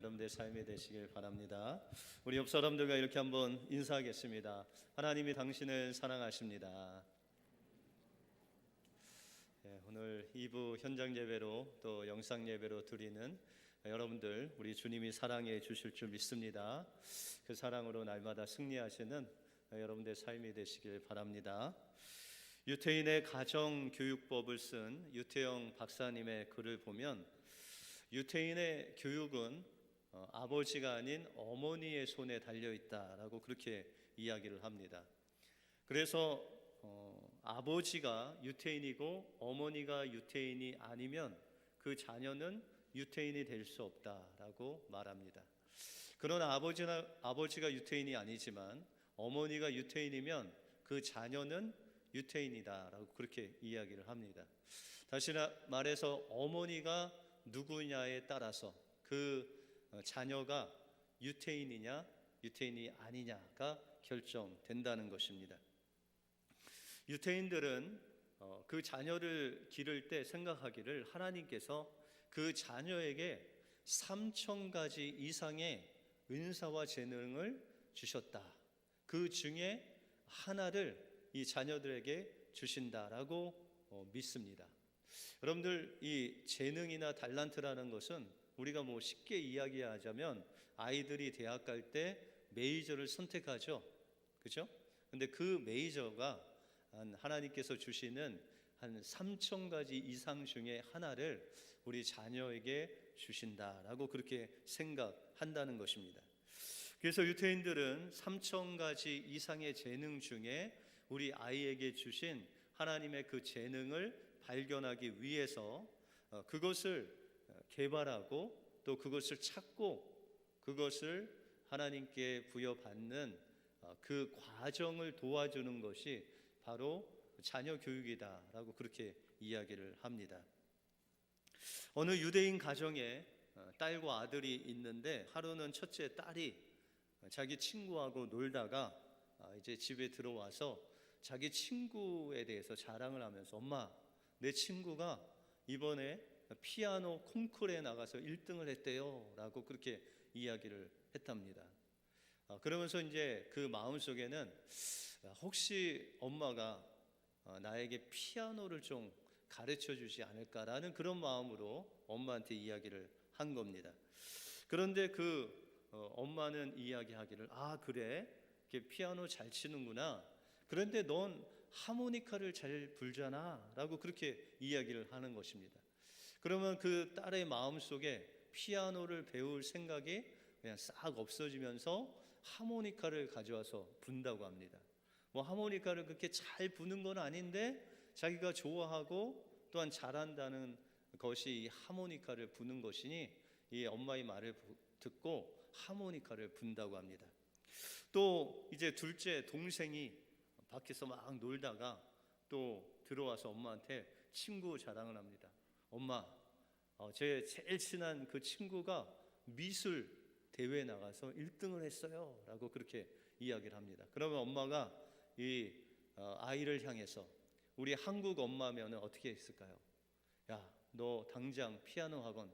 여러분들의 삶이 되시길 바랍니다. 우리 옆 사람들과 이렇게 한번 인사하겠습니다. 하나님이 당신을 사랑하십니다. 오늘 2부 현장 예배로 또 영상 예배로 드리는 여러분들, 우리 주님이 사랑해 주실 줄 믿습니다. 그 사랑으로 날마다 승리하시는 여러분들의 삶이 되시길 바랍니다. 유태인의 가정교육법을 쓴 유태영 박사님의 글을 보면 유태인의 교육은 아버지가 아닌 어머니의 손에 달려있다라고 그렇게 이야기를 합니다. 그래서 아버지가 유태인이고 어머니가 유태인이 아니면 그 자녀는 유태인이 될 수 없다라고 말합니다. 그러나 아버지가 유태인이 아니지만 어머니가 유태인이면 그 자녀는 유태인이다라고 그렇게 이야기를 합니다. 다시 말해서 어머니가 누구냐에 따라서 그 자녀가 유태인이냐 유태인이 아니냐가 결정된다는 것입니다. 유태인들은 그 자녀를 기를 때 생각하기를 하나님께서 그 자녀에게 3,000가지 이상의 은사와 재능을 주셨다. 그 중에 하나를 이 자녀들에게 주신다라고 믿습니다. 여러분들, 이 재능이나 달란트라는 것은 우리가 쉽게 이야기하자면 아이들이 대학 갈 때 메이저를 선택하죠. 그죠? 근데 그 메이저가 하나님께서 주시는 한 3,000가지 이상 중에 하나를 우리 자녀에게 주신다라고 그렇게 생각한다는 것입니다. 그래서 유태인들은 3,000가지 이상의 재능 중에 우리 아이에게 주신 하나님의 그 재능을 발견하기 위해서 그것을 개발하고 또 그것을 찾고 그것을 하나님께 부여받는 그 과정을 도와주는 것이 바로 자녀 교육이다라고 그렇게 이야기를 합니다. 어느 유대인 가정에 딸과 아들이 있는데 하루는 첫째 딸이 자기 친구하고 놀다가 이제 집에 들어와서 자기 친구에 대해서 자랑을 하면서, 엄마, 내 친구가 이번에 피아노 콩쿠르에 나가서 1등을 했대요 라고 그렇게 이야기를 했답니다. 그러면서 이제 그 마음속에는 혹시 엄마가 나에게 피아노를 좀 가르쳐 주지 않을까라는 그런 마음으로 엄마한테 이야기를 한 겁니다. 그런데 그 엄마는 이야기하기를, 그래, 이렇게 피아노 잘 치는구나. 그런데 넌 하모니카를 잘 불잖아 라고 그렇게 이야기를 하는 것입니다. 그러면 그 딸의 마음속에 피아노를 배울 생각이 그냥 싹 없어지면서 하모니카를 가져와서 분다고 합니다. 하모니카를 그렇게 잘 부는 건 아닌데 자기가 좋아하고 또한 잘한다는 것이 이 하모니카를 부는 것이니 이 엄마의 말을 듣고 하모니카를 분다고 합니다. 또 이제 둘째 동생이 밖에서 막 놀다가 또 들어와서 엄마한테 친구 자랑을 합니다. 엄마, 제 제일 친한 그 친구가 미술 대회에 나가서 1등을 했어요 라고 그렇게 이야기를 합니다. 그러면 엄마가 이 아이를 향해서, 우리 한국 엄마면 어떻게 했을까요? 야, 너 당장 피아노 학원,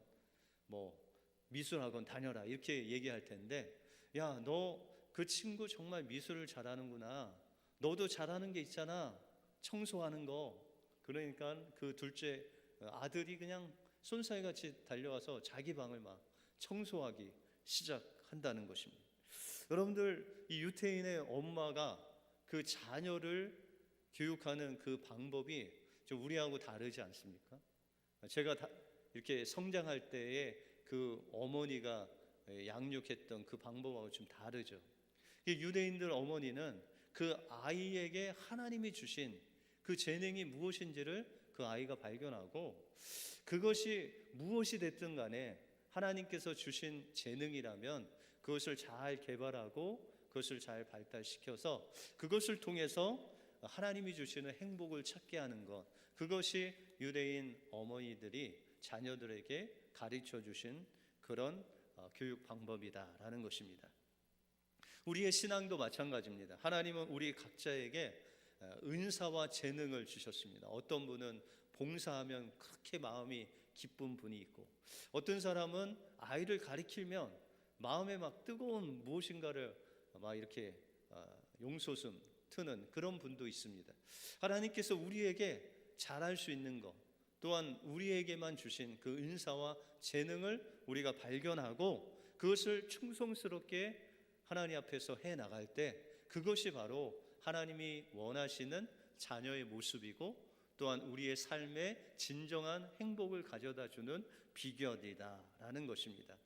미술 학원 다녀라 이렇게 얘기할 텐데, 야, 너 그 친구 정말 미술을 잘하는구나. 너도 잘하는 게 있잖아. 청소하는 거. 그러니까 그 둘째 아들이 그냥 손살같이 달려와서 자기 방을 막 청소하기 시작한다는 것입니다. 여러분들, 이 유태인의 엄마가 그 자녀를 교육하는 그 방법이 좀 우리하고 다르지 않습니까? 제가 이렇게 성장할 때에 그 어머니가 양육했던 그 방법하고 좀 다르죠. 유대인들 어머니는 그 아이에게 하나님이 주신 그 재능이 무엇인지를 그 아이가 발견하고, 그것이 무엇이 됐든 간에 하나님께서 주신 재능이라면 그것을 잘 개발하고 그것을 잘 발달시켜서 그것을 통해서 하나님이 주시는 행복을 찾게 하는 것, 그것이 유대인 어머니들이 자녀들에게 가르쳐 주신 그런 교육 방법이다라는 것입니다. 우리의 신앙도 마찬가지입니다. 하나님은 우리 각자에게 은사와 재능을 주셨습니다. 어떤 분은 봉사하면 그렇게 마음이 기쁜 분이 있고, 어떤 사람은 아이를 가리키면 마음에 막 뜨거운 무엇인가를 막 이렇게 용솟음 트는 그런 분도 있습니다. 하나님께서 우리에게 잘할 수 있는 것, 또한 우리에게만 주신 그 은사와 재능을 우리가 발견하고 그것을 충성스럽게 하나님 앞에서 해 나갈 때, 그것이 바로 하나님이 원하시는 자녀의 모습이고, 또한 우리의 삶에 진정한 행복을 가져다 주는 비결이다라는 것입니다.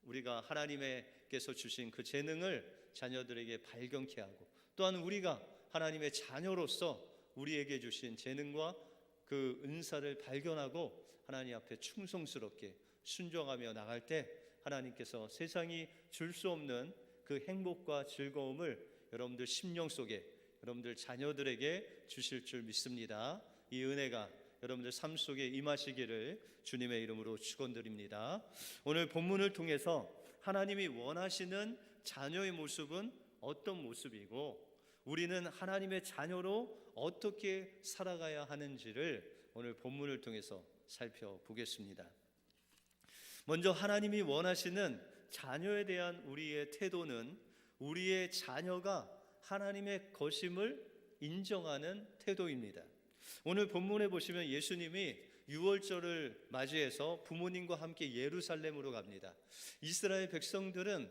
우리가 하나님께서 주신 그 재능을 자녀들에게 발견케 하고, 또한 우리가 하나님의 자녀로서 우리에게 주신 재능과 그 은사를 발견하고 하나님 앞에 충성스럽게 순종하며 나갈 때, 하나님께서 세상이 줄 수 없는 그 행복과 즐거움을 여러분들 심령 속에, 여러분들 자녀들에게 주실 줄 믿습니다. 이 은혜가 여러분들 삶 속에 임하시기를 주님의 이름으로 축원드립니다. 오늘 본문을 통해서 하나님이 원하시는 자녀의 모습은 어떤 모습이고, 우리는 하나님의 자녀로 어떻게 살아가야 하는지를 오늘 본문을 통해서 살펴보겠습니다. 먼저 하나님이 원하시는 자녀에 대한 우리의 태도는, 우리의 자녀가 하나님의 것임을 인정하는 태도입니다. 오늘 본문에 보시면 예수님이 유월절을 맞이해서 부모님과 함께 예루살렘으로 갑니다. 이스라엘 백성들은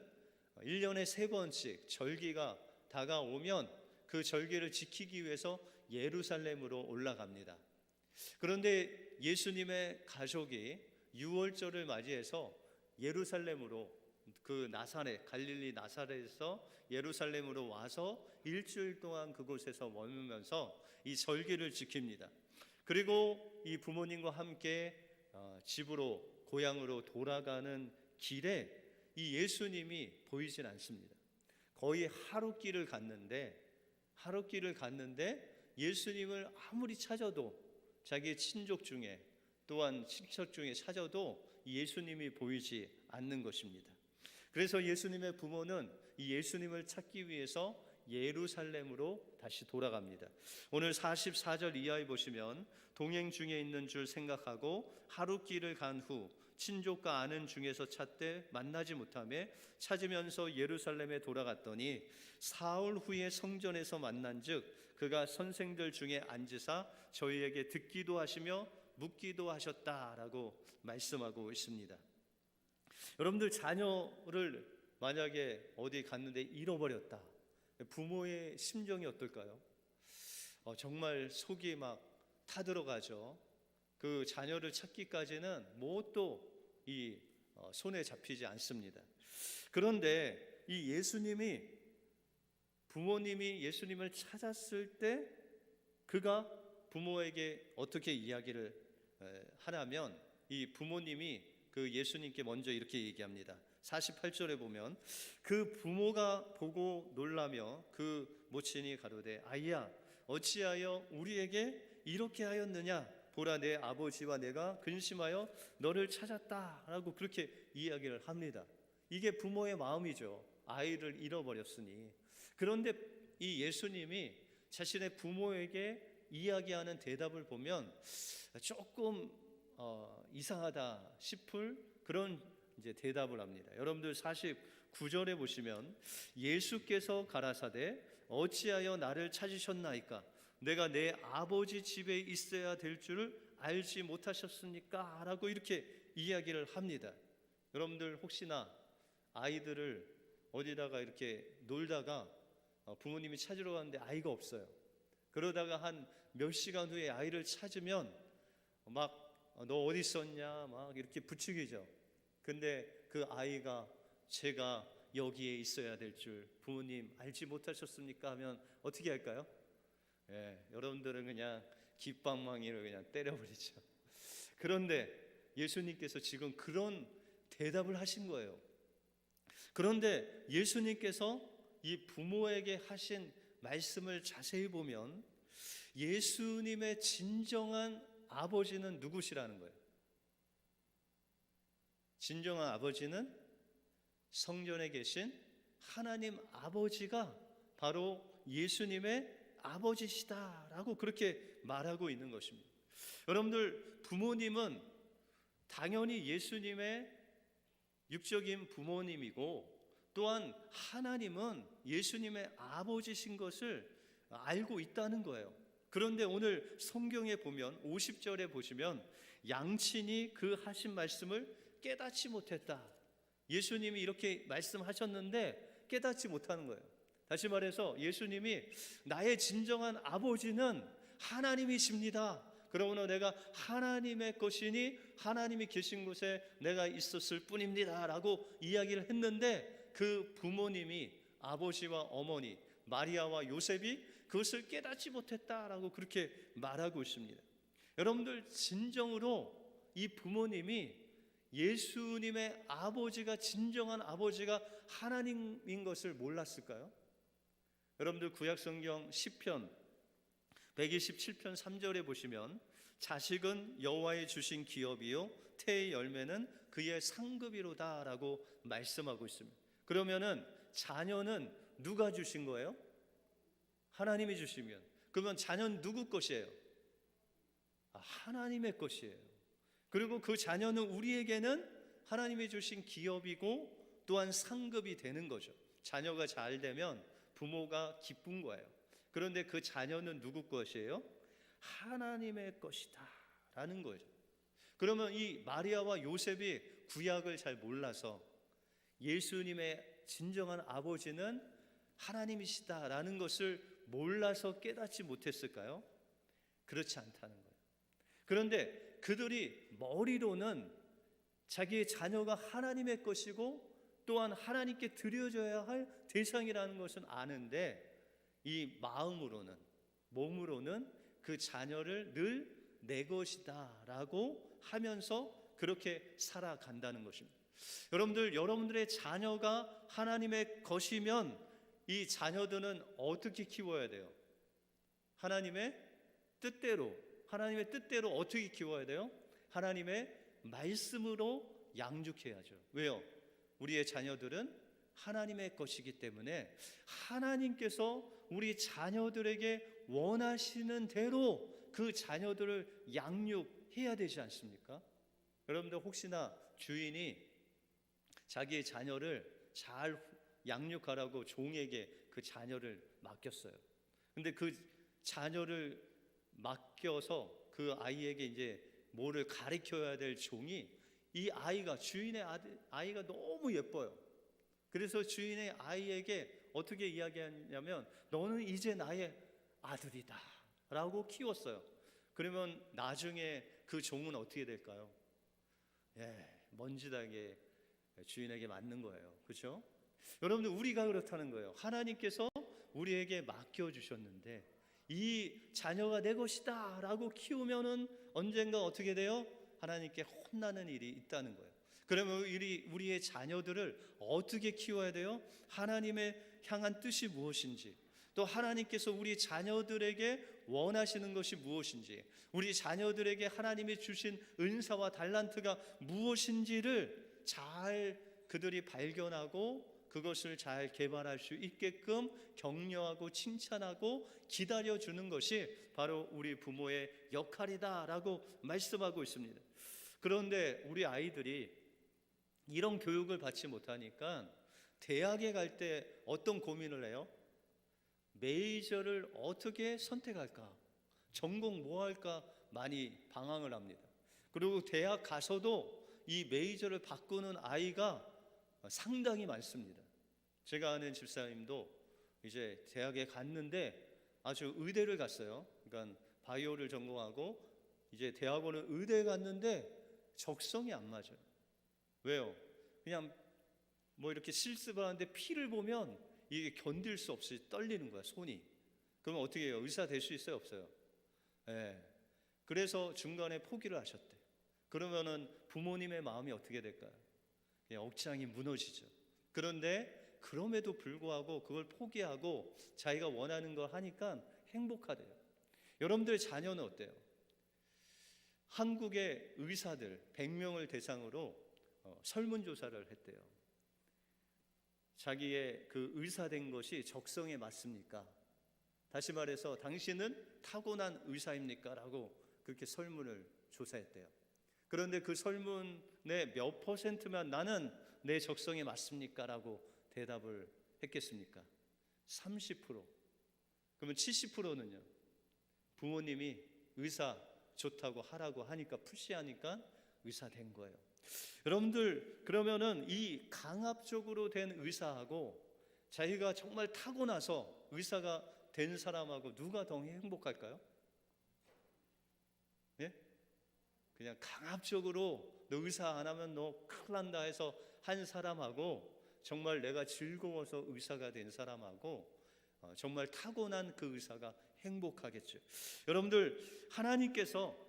1년에 3번씩 절기가 다가오면 그 절기를 지키기 위해서 예루살렘으로 올라갑니다. 그런데 예수님의 가족이 유월절을 맞이해서 예루살렘으로, 그 나사렛, 갈릴리 나사렛에서 예루살렘으로 와서 일주일 동안 그곳에서 머물면서 이 절기를 지킵니다. 그리고 이 부모님과 함께 집으로, 고향으로 돌아가는 길에 이 예수님이 보이진 않습니다. 거의 하루길을 갔는데 예수님을 아무리 찾아도, 자기 친족 중에, 또한 친척 중에 찾아도 예수님이 보이지 않는 것입니다. 그래서 예수님의 부모는 이 예수님을 찾기 위해서 예루살렘으로 다시 돌아갑니다. 오늘 44절 이하에 보시면, 동행 중에 있는 줄 생각하고 하루길을 간 후 친족과 아는 중에서 찾되 만나지 못하며 찾으면서 예루살렘에 돌아갔더니 사흘 후에 성전에서 만난즉 그가 선생들 중에 앉으사 저희에게 듣기도 하시며 묻기도 하셨다라고 말씀하고 있습니다. 여러분들, 자녀를 만약에 어디 갔는데 잃어버렸다, 부모의 심정이 어떨까요? 정말 속이 막 타들어가죠. 그 자녀를 찾기까지는 뭣도 이 손에 잡히지 않습니다. 그런데 이 부모님이 예수님을 찾았을 때 그가 부모에게 어떻게 이야기를 하냐면, 이 부모님이 그 예수님께 먼저 이렇게 얘기합니다. 48절에 보면, 그 부모가 보고 놀라며 그 모친이 가로되 아이야 어찌하여 우리에게 이렇게 하였느냐, 보라 내 아버지와 내가 근심하여 너를 찾았다라고 그렇게 이야기를 합니다. 이게 부모의 마음이죠. 아이를 잃어버렸으니. 그런데 이 예수님이 자신의 부모에게 이야기하는 대답을 보면 조금 이상하다 싶을 그런 이제 대답을 합니다. 여러분들 49절에 보시면, 예수께서 가라사대 어찌하여 나를 찾으셨나이까, 내가 내 아버지 집에 있어야 될 줄을 알지 못하셨습니까? 라고 이렇게 이야기를 합니다. 여러분들, 혹시나 아이들을 어디다가 이렇게 놀다가 부모님이 찾으러 갔는데 아이가 없어요. 그러다가 한 몇 시간 후에 아이를 찾으면 막 너 어디 있었냐 막 이렇게 부추기죠. 근데 그 아이가 제가 여기에 있어야 될 줄 부모님 알지 못하셨습니까? 하면 어떻게 할까요? 여러분들은 그냥 깃방망이를 그냥 때려버리죠. 그런데 예수님께서 지금 그런 대답을 하신 거예요. 그런데 예수님께서 이 부모에게 하신 말씀을 자세히 보면 예수님의 진정한 아버지는 누구시라는 거예요. 진정한 아버지는 성전에 계신 하나님 아버지가 바로 예수님의 아버지시다라고 그렇게 말하고 있는 것입니다. 여러분들, 부모님은 당연히 예수님의 육적인 부모님이고 또한 하나님은 예수님의 아버지신 것을 알고 있다는 거예요. 그런데 오늘 성경에 보면 50절에 보시면 양친이 그 하신 말씀을 깨닫지 못했다. 예수님이 이렇게 말씀하셨는데 깨닫지 못하는 거예요. 다시 말해서 예수님이 나의 진정한 아버지는 하나님이십니다. 그러므로 내가 하나님의 것이니 하나님이 계신 곳에 내가 있었을 뿐입니다 라고 이야기를 했는데 그 부모님이 아버지와 어머니 마리아와 요셉이 그것을 깨닫지 못했다라고 그렇게 말하고 있습니다. 여러분들 진정으로 이 부모님이 예수님의 아버지가 진정한 아버지가 하나님인 것을 몰랐을까요? 여러분들 구약성경 시편 127편 3절에 보시면 자식은 여호와의 주신 기업이요 태의 열매는 그의 상급이로다 라고 말씀하고 있습니다. 그러면은 자녀는 누가 주신 거예요? 하나님이 주시면 그러면 자녀는 누구 것이에요? 하나님의 것이에요. 그리고 그 자녀는 우리에게는 하나님이 주신 기업이고 또한 상급이 되는 거죠. 자녀가 잘 되면 부모가 기쁜 거예요. 그런데 그 자녀는 누구 것이에요? 하나님의 것이다 라는 거죠. 그러면 이 마리아와 요셉이 구약을 잘 몰라서 예수님의 진정한 아버지는 하나님이시다라는 것을 몰라서 깨닫지 못했을까요? 그렇지 않다는 거예요. 그런데 그들이 머리로는 자기의 자녀가 하나님의 것이고 또한 하나님께 드려져야 할 대상이라는 것은 아는데 이 마음으로는 몸으로는 그 자녀를 늘 내 것이다 라고 하면서 그렇게 살아간다는 것입니다. 여러분들의 자녀가 하나님의 것이면 이 자녀들은 어떻게 키워야 돼요? 하나님의 뜻대로 어떻게 키워야 돼요? 하나님의 말씀으로 양육해야죠. 왜요? 우리의 자녀들은 하나님의 것이기 때문에 하나님께서 우리 자녀들에게 원하시는 대로 그 자녀들을 양육해야 되지 않습니까? 여러분들 혹시나 주인이 자기의 자녀를 잘 양육하라고 종에게 그 자녀를 맡겼어요. 근데 그 자녀를 맡겨서 그 아이에게 이제 뭐를 가르쳐야 될 종이 이 아이가 주인의 아이가 너무 예뻐요. 그래서 주인의 아이에게 어떻게 이야기하냐면 너는 이제 나의 아들이다 라고 키웠어요. 그러면 나중에 그 종은 어떻게 될까요? 먼지나게 주인에게 맞는 거예요. 그렇죠? 여러분들 우리가 그렇다는 거예요. 하나님께서 우리에게 맡겨주셨는데 이 자녀가 내 것이다 라고 키우면은 언젠가 어떻게 돼요? 하나님께 혼나는 일이 있다는 거예요. 그러면 우리의 자녀들을 어떻게 키워야 돼요? 하나님의 향한 뜻이 무엇인지, 또 하나님께서 우리 자녀들에게 원하시는 것이 무엇인지, 우리 자녀들에게 하나님이 주신 은사와 달란트가 무엇인지를 잘 그들이 발견하고 그것을 잘 개발할 수 있게끔 격려하고 칭찬하고 기다려주는 것이 바로 우리 부모의 역할이다라고 말씀하고 있습니다. 그런데 우리 아이들이 이런 교육을 받지 못하니까 대학에 갈 때 어떤 고민을 해요? 메이저를 어떻게 선택할까? 전공 뭐 할까? 많이 방황을 합니다. 그리고 대학 가서도 이 메이저를 바꾸는 아이가 상당히 많습니다. 제가 아는 집사님도 이제 대학에 갔는데 아주 의대를 갔어요. 그러니까 바이오를 전공하고 이제 대학원을 의대에 갔는데 적성이 안 맞아요. 왜요? 그냥 뭐 이렇게 실습을 하는데 피를 보면 이게 견딜 수 없이 떨리는 거야, 손이. 그러면 어떻게 해요? 의사 될 수 있어요, 없어요? 그래서 중간에 포기를 하셨대. 그러면은 부모님의 마음이 어떻게 될까요? 그냥 억장이 무너지죠. 그런데 그럼에도 불구하고 그걸 포기하고 자기가 원하는 걸 하니까 행복하대요. 여러분들 자녀는 어때요? 한국의 의사들 100명을 대상으로 설문조사를 했대요. 자기의 그 의사된 것이 적성에 맞습니까? 다시 말해서 당신은 타고난 의사입니까? 라고 그렇게 설문을 조사했대요. 그런데 그 설문의 몇 퍼센트만 나는 내 적성에 맞습니까? 라고 대답을 했겠습니까? 30%. 그러면 70%는요? 부모님이 의사 좋다고 하라고 하니까, 푸시하니까 의사 된 거예요. 여러분들, 그러면은 이 강압적으로 된 의사하고 자기가 정말 타고나서 의사가 된 사람하고 누가 더 행복할까요? 예? 그냥 강압적으로 너 의사 안 하면 너 큰일 난다 해서 한 사람하고, 정말 내가 즐거워서 의사가 된 사람하고, 정말 타고난 그 의사가 행복하겠죠. 여러분들, 하나님께서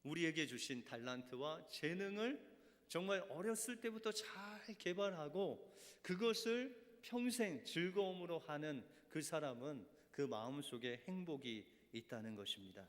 우리에게 주신 달란트와 재능을 정말 어렸을 때부터 잘 개발하고 그것을 평생 즐거움으로 하는 그 사람은 그 마음속에 행복이 있다는 것입니다.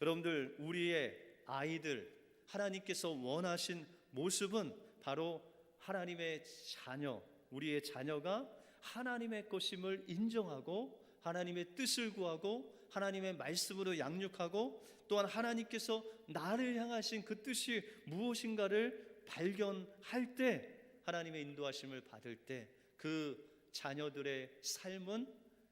여러분들, 우리의 아이들, 하나님께서 원하신 모습은 바로 하나님의 자녀, 우리의 자녀가 하나님의 것임을 인정하고 하나님의 뜻을 구하고 하나님의 말씀으로 양육하고, 또한 하나님께서 나를 향하신 그 뜻이 무엇인가를 발견할 때, 하나님의 인도하심을 받을 때 그 자녀들의 삶은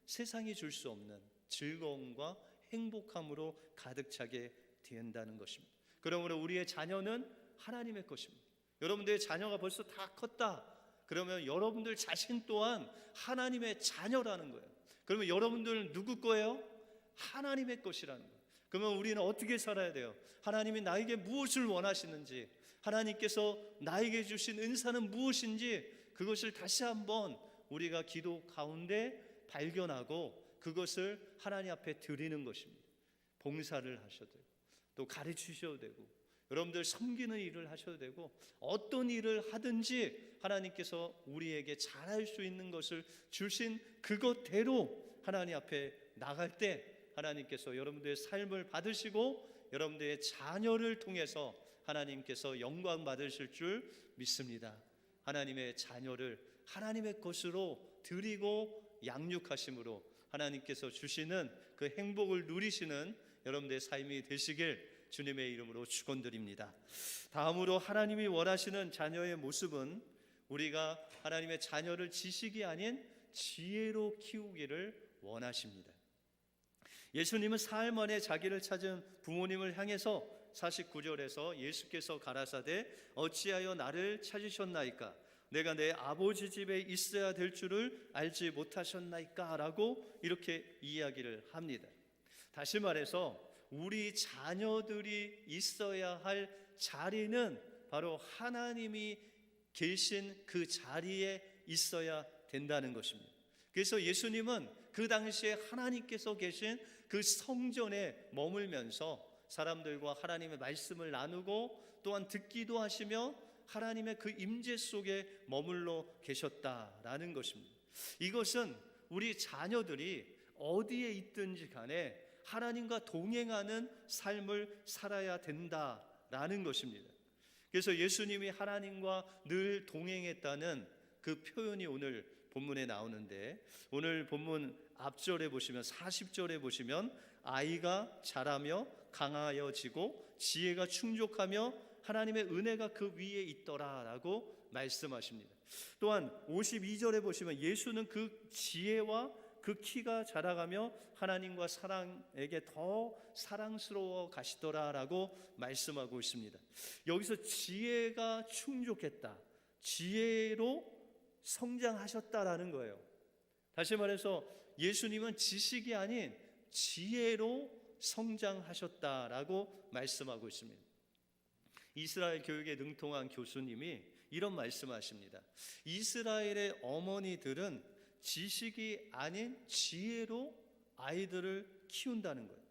세상이 줄 수 없는 즐거움과 행복함으로 가득 차게 된다는 것입니다. 그러므로 우리의 자녀는 하나님의 것입니다. 여러분들의 자녀가 벌써 다 컸다 그러면 여러분들 자신 또한 하나님의 자녀라는 거예요. 그러면 여러분들은 누구 거예요? 하나님의 것이라는 거예요. 그러면 우리는 어떻게 살아야 돼요? 하나님이 나에게 무엇을 원하시는지, 하나님께서 나에게 주신 은사는 무엇인지, 그것을 다시 한번 우리가 기도 가운데 발견하고 그것을 하나님 앞에 드리는 것입니다. 봉사를 하셔도 되고, 또 가르치셔도 되고, 여러분들 섬기는 일을 하셔도 되고, 어떤 일을 하든지 하나님께서 우리에게 잘할 수 있는 것을 주신 그것대로 하나님 앞에 나갈 때 하나님께서 여러분들의 삶을 받으시고 여러분들의 자녀를 통해서 하나님께서 영광 받으실 줄 믿습니다. 하나님의 자녀를 하나님의 것으로 드리고 양육하심으로 하나님께서 주시는 그 행복을 누리시는 여러분들의 삶이 되시길 주님의 이름으로 축원드립니다. 다음으로 하나님이 원하시는 자녀의 모습은 우리가 하나님의 자녀를 지식이 아닌 지혜로 키우기를 원하십니다. 예수님은 사흘 만에 자기를 찾은 부모님을 향해서 49절에서 예수께서 가라사대 어찌하여 나를 찾으셨나이까? 내가 내 아버지 집에 있어야 될 줄을 알지 못하셨나이까? 라고 이렇게 이야기를 합니다. 다시 말해서 우리 자녀들이 있어야 할 자리는 바로 하나님이 계신 그 자리에 있어야 된다는 것입니다. 그래서 예수님은 그 당시에 하나님께서 계신 그 성전에 머물면서 사람들과 하나님의 말씀을 나누고 또한 듣기도 하시며 하나님의 그 임재 속에 머물러 계셨다라는 것입니다. 이것은 우리 자녀들이 어디에 있든지 간에 하나님과 동행하는 삶을 살아야 된다라는 것입니다. 그래서 예수님이 하나님과 늘 동행했다는 그 표현이 오늘 본문에 나오는데, 오늘 본문 앞절에 보시면 40절에 보시면 아이가 자라며 강하여지고 지혜가 충족하며 하나님의 은혜가 그 위에 있더라라고 말씀하십니다. 또한 52절에 보시면 예수는 그 지혜와 그 키가 자라가며 하나님과 사랑에게 더 사랑스러워 가시더라라고 말씀하고 있습니다. 여기서 지혜가 충족했다, 지혜로 성장하셨다라는 거예요. 다시 말해서 예수님은 지식이 아닌 지혜로 성장하셨다라고 말씀하고 있습니다. 이스라엘 교육에 능통한 교수님이 이런 말씀하십니다. 이스라엘의 어머니들은 지식이 아닌 지혜로 아이들을 키운다는 거예요.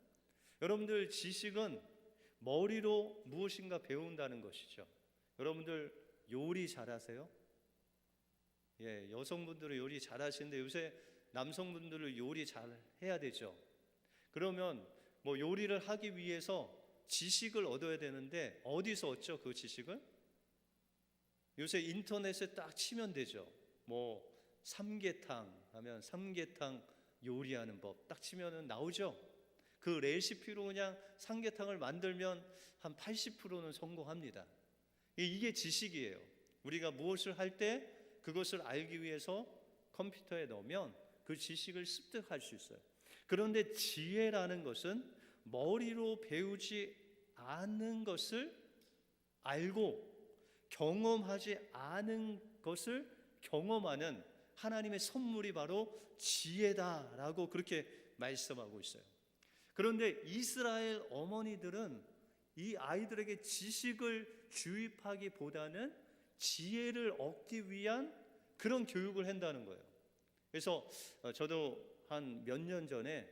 여러분들, 지식은 머리로 무엇인가 배운다는 것이죠. 여러분들 요리 잘하세요? 예, 여성분들은 요리 잘하시는데 요새 남성분들은 요리 잘 해야 되죠. 그러면 뭐 요리를 하기 위해서 지식을 얻어야 되는데 어디서 얻죠? 그 지식을? 요새 인터넷에 딱 치면 되죠. 뭐 삼계탕 하면 삼계탕 요리하는 법 딱 치면은 나오죠. 그 레시피로 그냥 삼계탕을 만들면 한 80%는 성공합니다. 이게 지식이에요. 우리가 무엇을 할 때 그것을 알기 위해서 컴퓨터에 넣으면 그 지식을 습득할 수 있어요. 그런데 지혜라는 것은 머리로 배우지 않은 것을 알고 경험하지 않은 것을 경험하는 하나님의 선물이 바로 지혜다라고 그렇게 말씀하고 있어요. 그런데 이스라엘 어머니들은 이 아이들에게 지식을 주입하기보다는 지혜를 얻기 위한 그런 교육을 한다는 거예요. 그래서 저도 한 몇 년 전에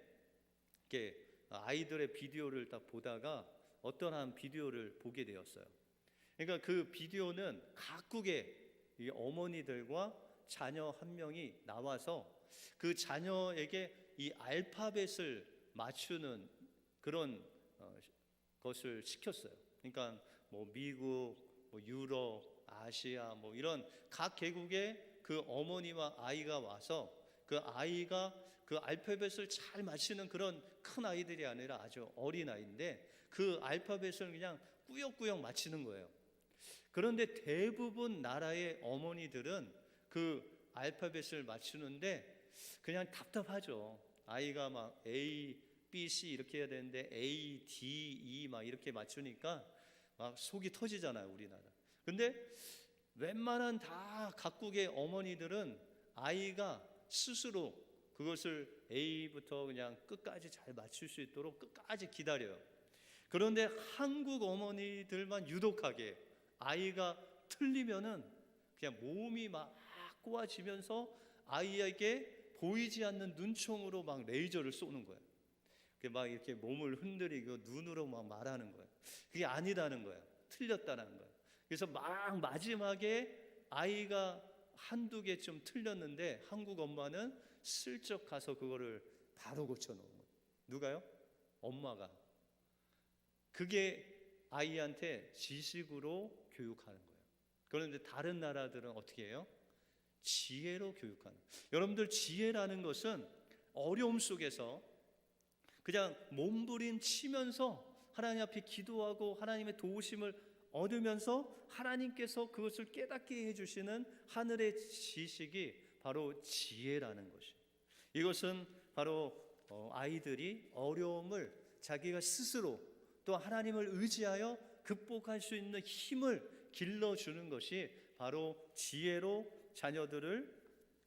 이렇게 아이들의 비디오를 딱 보다가 어떤 한 비디오를 보게 되었어요. 그러니까 그 비디오는 각국의 이 어머니들과 자녀 한 명이 나와서 그 자녀에게 이 알파벳을 맞추는 그런 것을 시켰어요. 그러니까 뭐 미국, 뭐 유럽, 아시아 뭐 이런 각 개국의 그 어머니와 아이가 와서 그 아이가 그 알파벳을 잘 맞히는 그런 큰 아이들이 아니라 아주 어린 아이인데 그 알파벳을 그냥 꾸역꾸역 맞히는 거예요. 그런데 대부분 나라의 어머니들은 그 알파벳을 맞추는데 그냥 답답하죠. 아이가 막 A, B, C 이렇게 해야 되는데 A, D, E 막 이렇게 맞추니까 막 속이 터지잖아요, 우리나라. 근데 웬만한 다 각국의 어머니들은 아이가 스스로 그것을 A부터 그냥 끝까지 잘 맞출 수 있도록 끝까지 기다려요. 그런데 한국 어머니들만 유독하게 아이가 틀리면은 그냥 몸이 막 꼬아지면서 아이에게 보이지 않는 눈총으로 막 레이저를 쏘는 거예요. 막 이렇게 몸을 흔들리고 눈으로 막 말하는 거예요. 그게 아니라는 거예요. 틀렸다는 거예요. 그래서 막 마지막에 아이가 한두 개쯤 틀렸는데 한국 엄마는 슬쩍 가서 그거를 바로 고쳐놓은 거예요. 누가요? 엄마가. 그게 아이한테 지식으로 교육하는 거예요. 그런데 다른 나라들은 어떻게 해요? 지혜로 교육하는 거예요. 여러분들 지혜라는 것은 어려움 속에서 그냥 몸부림치면서 하나님 앞에 기도하고 하나님의 도우심을 얻으면서 하나님께서 그것을 깨닫게 해주시는 하늘의 지식이 바로 지혜라는 것이에요. 이것은 바로 아이들이 어려움을 자기가 스스로 또 하나님을 의지하여 극복할 수 있는 힘을 길러주는 것이 바로 지혜로 자녀들을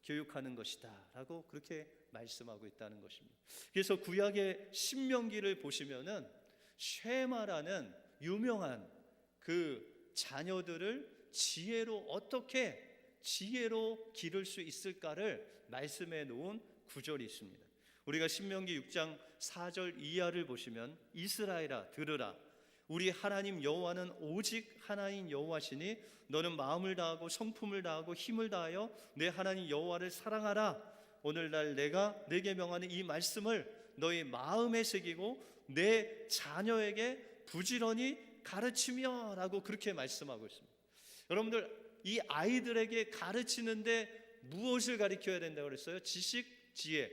교육하는 것이다 라고 그렇게 말씀하고 있다는 것입니다. 그래서 구약의 신명기를 보시면은 쉐마라는 유명한 그 자녀들을 지혜로 어떻게 지혜로 기를 수 있을까를 말씀해 놓은 구절이 있습니다. 우리가 신명기 6장 4절 이하를 보시면 이스라엘아 들으라 우리 하나님 여호와는 오직 하나님 여호와시니 너는 마음을 다하고 성품을 다하고 힘을 다하여 내 하나님 여호와를 사랑하라. 오늘날 내가 내게 명하는 이 말씀을 너희 마음에 새기고 내 자녀에게 부지런히 가르치며 라고 그렇게 말씀하고 있습니다. 여러분들 이 아이들에게 가르치는데 무엇을 가르쳐야 된다고 그랬어요? 지식, 지혜.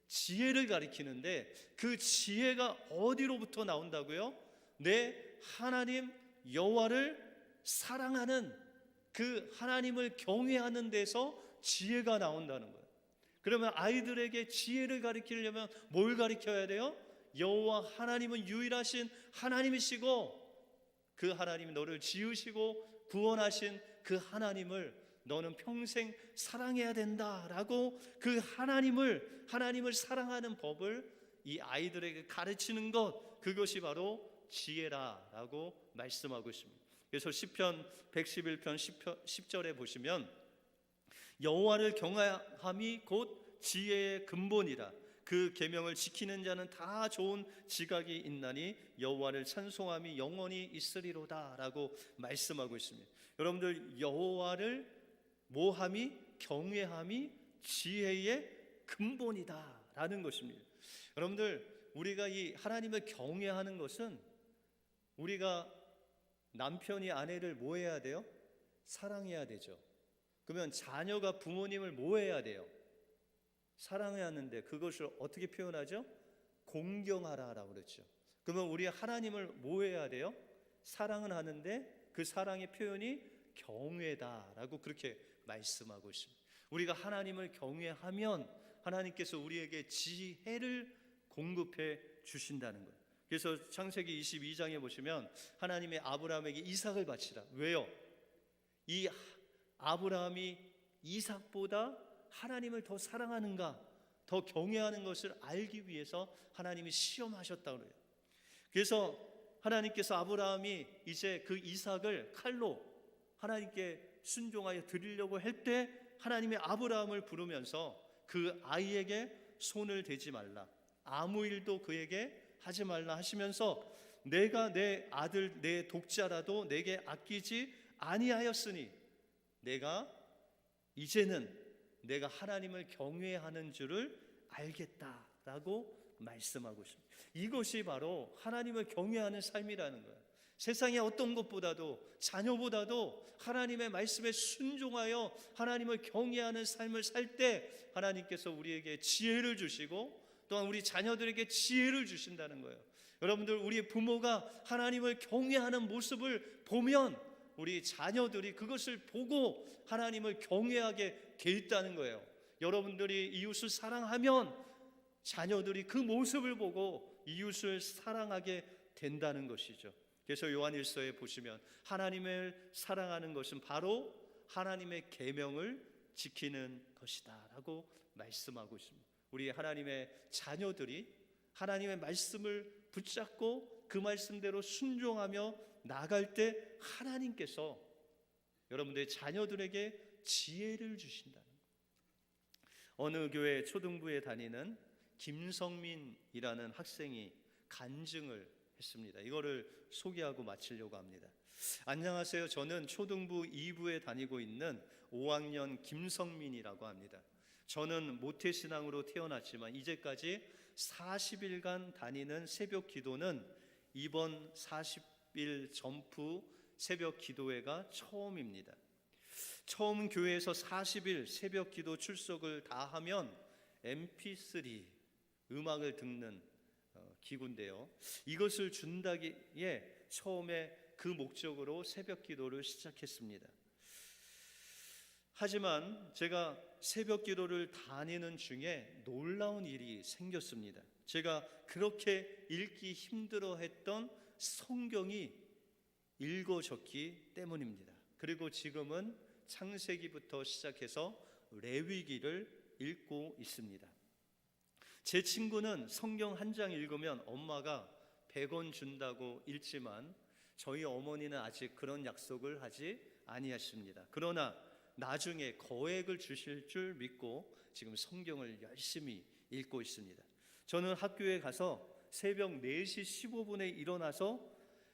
지혜를 가르치는데 그 지혜가 어디로부터 나온다고요? 내 하나님 여호와를 사랑하는 그 하나님을 경외하는 데서 지혜가 나온다는 거예요. 그러면 아이들에게 지혜를 가르치려면 뭘 가르쳐야 돼요? 여호와 하나님은 유일하신 하나님이시고 그 하나님이 너를 지으시고 구원하신 그 하나님을 너는 평생 사랑해야 된다라고 그 하나님을 사랑하는 법을 이 아이들에게 가르치는 것, 그것이 바로 지혜라라고 말씀하고 있습니다. 그래서 시편 111편 10절에 보시면 여호와를 경외함이 곧 지혜의 근본이라 그 계명을 지키는 자는 다 좋은 지각이 있나니 여호와를 찬송함이 영원히 있으리로다라고 말씀하고 있습니다. 여러분들 여호와를 모함이 경외함이 지혜의 근본이다라는 것입니다. 여러분들 우리가 이 하나님을 경외하는 것은 우리가 남편이 아내를 뭐 해야 돼요? 사랑해야 되죠. 그러면 자녀가 부모님을 뭐 해야 돼요? 사랑해야 하는데 그것을 어떻게 표현하죠? 공경하라라고 그랬죠. 그러면 우리 하나님을 뭐 해야 돼요? 사랑은 하는데 그 사랑의 표현이 경외다라고 그렇게 말씀하고 있습니다. 우리가 하나님을 경외하면 하나님께서 우리에게 지혜를 공급해 주신다는 거예요. 그래서 창세기 22장에 보시면 하나님의 아브라함에게 이삭을 바치라. 왜요? 이 아브라함이 이삭보다 하나님을 더 사랑하는가, 더 경외하는 것을 알기 위해서 하나님이 시험하셨다고 그래요. 그래서 하나님께서 아브라함이 이제 그 이삭을 칼로 하나님께 순종하여 드리려고 할 때 하나님의 아브라함을 부르면서 그 아이에게 손을 대지 말라, 아무 일도 그에게 하지 말라 하시면서 내가 내 아들 내 독자라도 내게 아끼지 아니하였으니 내가 이제는 내가 하나님을 경외하는 줄을 알겠다라고 말씀하고 있습니다. 이것이 바로 하나님을 경외하는 삶이라는 거예요. 세상의 어떤 것보다도 자녀보다도 하나님의 말씀에 순종하여 하나님을 경외하는 삶을 살 때 하나님께서 우리에게 지혜를 주시고 또한 우리 자녀들에게 지혜를 주신다는 거예요. 여러분들, 우리 부모가 하나님을 경외하는 모습을 보면 우리 자녀들이 그것을 보고 하나님을 경외하게 돼 있다는 거예요. 여러분들이 이웃을 사랑하면 자녀들이 그 모습을 보고 이웃을 사랑하게 된다는 것이죠. 그래서 요한일서에 보시면 하나님을 사랑하는 것은 바로 하나님의 계명을 지키는 것이다 라고 말씀하고 있습니다. 우리 하나님의 자녀들이 하나님의 말씀을 붙잡고 그 말씀대로 순종하며 나갈 때 하나님께서 여러분들의 자녀들에게 지혜를 주신다는 거예요. 어느 교회 초등부에 다니는 김성민이라는 학생이 간증을 했습니다. 이거를 소개하고 마치려고 합니다. 안녕하세요. 저는 초등부 2부에 다니고 있는 5학년 김성민이라고 합니다. 저는 모태신앙으로 태어났지만 이제까지 40일간 다니는 새벽 기도는 이번 40일 전후 새벽 기도회가 처음입니다. 처음 교회에서 40일 새벽 기도 출석을 다 하면 MP3 음악을 듣는 기구인데요. 이것을 준다기에 처음에 그 목적으로 새벽 기도를 시작했습니다. 하지만 제가 새벽 기도를 다니는 중에 놀라운 일이 생겼습니다. 제가 그렇게 읽기 힘들어했던 성경이 읽어졌기 때문입니다. 그리고 지금은 창세기부터 시작해서 레위기를 읽고 있습니다. 제 친구는 성경 한 장 읽으면 엄마가 100원 준다고 읽지만 저희 어머니는 아직 그런 약속을 하지 아니하십니다. 그러나 나중에 거액을 주실 줄 믿고 지금 성경을 열심히 읽고 있습니다. 저는 학교에 가서 새벽 4시 15분에 일어나서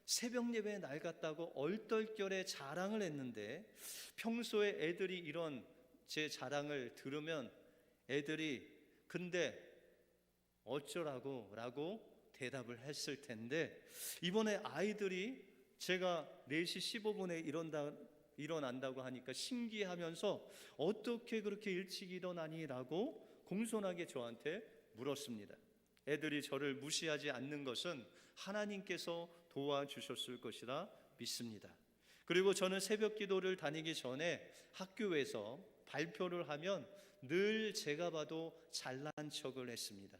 새벽 예배에 나갔다고 얼떨결에 자랑을 했는데 평소에 애들이 이런 제 자랑을 들으면 애들이 근데 어쩌라고 라고 대답을 했을 텐데 이번에 아이들이 제가 4시 15분에 일어난다고 하니까 신기하면서 어떻게 그렇게 일찍 일어나니? 라고 공손하게 저한테 물었습니다. 애들이 저를 무시하지 않는 것은 하나님께서 도와주셨을 것이라 믿습니다. 그리고 저는 새벽 기도를 다니기 전에 학교에서 발표를 하면 늘 제가 봐도 잘난 척을 했습니다.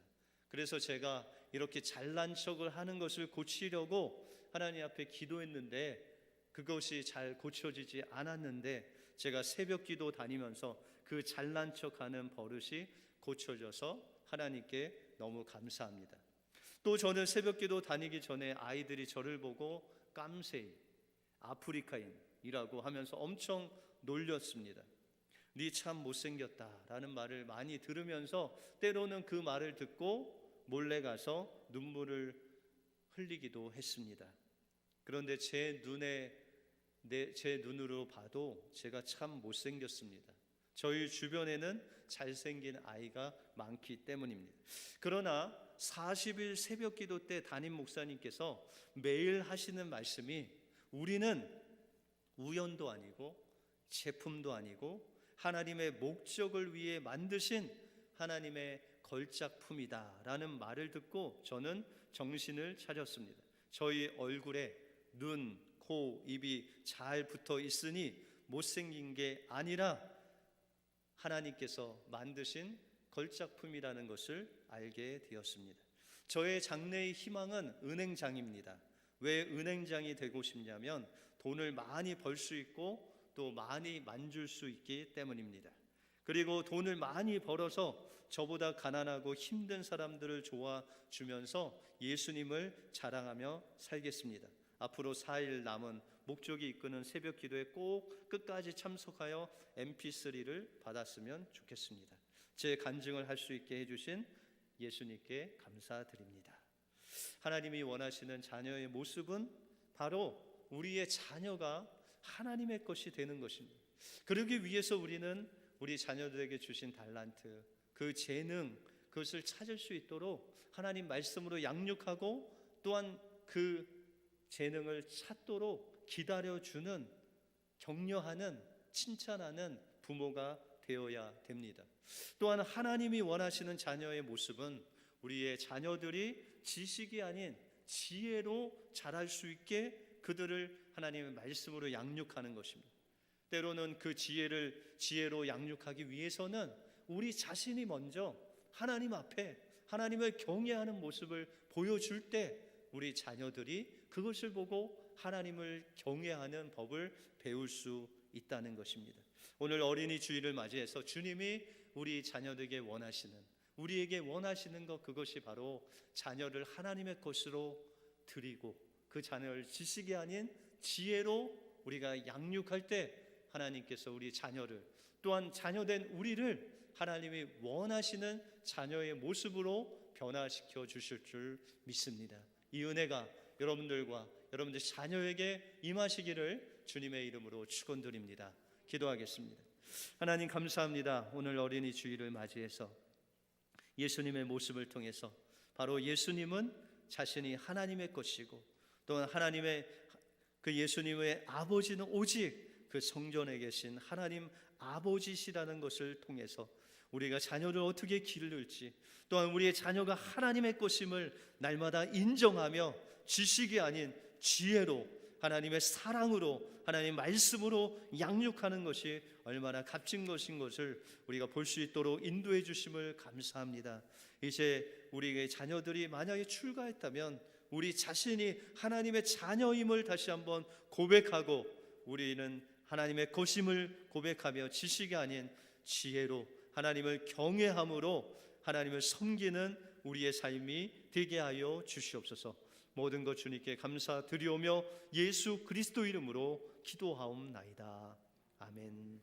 그래서 제가 이렇게 잘난 척을 하는 것을 고치려고 하나님 앞에 기도했는데 그것이 잘 고쳐지지 않았는데 제가 새벽 기도 다니면서 그 잘난 척하는 버릇이 고쳐져서 하나님께 너무 감사합니다. 또 저는 새벽 기도 다니기 전에 아이들이 저를 보고 깜세이, 아프리카인이라고 하면서 엄청 놀렸습니다. 네 참 못생겼다라는 말을 많이 들으면서 때로는 그 말을 듣고 몰래 가서 눈물을 흘리기도 했습니다. 그런데 제 눈으로 봐도 제가 참 못생겼습니다. 저희 주변에는 잘생긴 아이가 많기 때문입니다. 그러나 40일 새벽 기도 때 담임 목사님께서 매일 하시는 말씀이 우리는 우연도 아니고 제품도 아니고 하나님의 목적을 위해 만드신 하나님의 걸작품이다라는 말을 듣고 저는 정신을 차렸습니다. 저희 얼굴에 눈, 코, 입이 잘 붙어 있으니 못생긴 게 아니라 하나님께서 만드신 걸작품이라는 것을 알게 되었습니다. 저의 장래의 희망은 은행장입니다. 왜 은행장이 되고 싶냐면 돈을 많이 벌 수 있고 또 많이 만질 수 있기 때문입니다. 그리고 돈을 많이 벌어서 저보다 가난하고 힘든 사람들을 도와주면서 예수님을 자랑하며 살겠습니다. 앞으로 4일 남은 목적이 이끄는 새벽 기도에 꼭 끝까지 참석하여 MP3를 받았으면 좋겠습니다. 제 간증을 할 수 있게 해주신 예수님께 감사드립니다. 하나님이 원하시는 자녀의 모습은 바로 우리의 자녀가 하나님의 것이 되는 것입니다. 그러기 위해서 우리는 우리 자녀들에게 주신 달란트, 그 재능, 그것을 찾을 수 있도록 하나님 말씀으로 양육하고 또한 그 재능을 찾도록 기다려주는, 격려하는, 칭찬하는 부모가 되어야 됩니다. 또한 하나님이 원하시는 자녀의 모습은 우리의 자녀들이 지식이 아닌 지혜로 자랄 수 있게 그들을 하나님의 말씀으로 양육하는 것입니다. 때로는 그 지혜로 양육하기 위해서는 우리 자신이 먼저 하나님 앞에 하나님을 경외하는 모습을 보여줄 때 우리 자녀들이 그것을 보고 하나님을 경외하는 법을 배울 수 있다는 것입니다. 오늘 어린이 주일을 맞이해서 주님이 우리 자녀들에게 우리에게 원하시는 것, 그것이 바로 자녀를 하나님의 것으로 드리고 그 자녀를 지식이 아닌 지혜로 우리가 양육할 때 하나님께서 우리 자녀를, 또한 자녀된 우리를 하나님이 원하시는 자녀의 모습으로 변화시켜 주실 줄 믿습니다. 이 은혜가 여러분들과 여러분들 자녀에게 임하시기를 주님의 이름으로 축원드립니다. 기도하겠습니다. 하나님 감사합니다. 오늘 어린이 주일을 맞이해서 예수님의 모습을 통해서 바로 예수님은 자신이 하나님의 것이고 또한 하나님의 그 예수님의 아버지는 오직 그 성전에 계신 하나님 아버지시라는 것을 통해서 우리가 자녀를 어떻게 기를지, 또한 우리의 자녀가 하나님의 것임을 날마다 인정하며 지식이 아닌 지혜로, 하나님의 사랑으로, 하나님의 말씀으로 양육하는 것이 얼마나 값진 것인 것을 우리가 볼 수 있도록 인도해 주심을 감사합니다. 이제 우리의 자녀들이 만약에 출가했다면 우리 자신이 하나님의 자녀임을 다시 한번 고백하고 우리는 하나님의 것임을 고백하며 지식이 아닌 지혜로 하나님을 경외함으로 하나님을 섬기는 우리의 삶이 되게 하여 주시옵소서. 모든 것 주님께 감사드리오며 예수 그리스도 이름으로 기도하옵나이다. 아멘.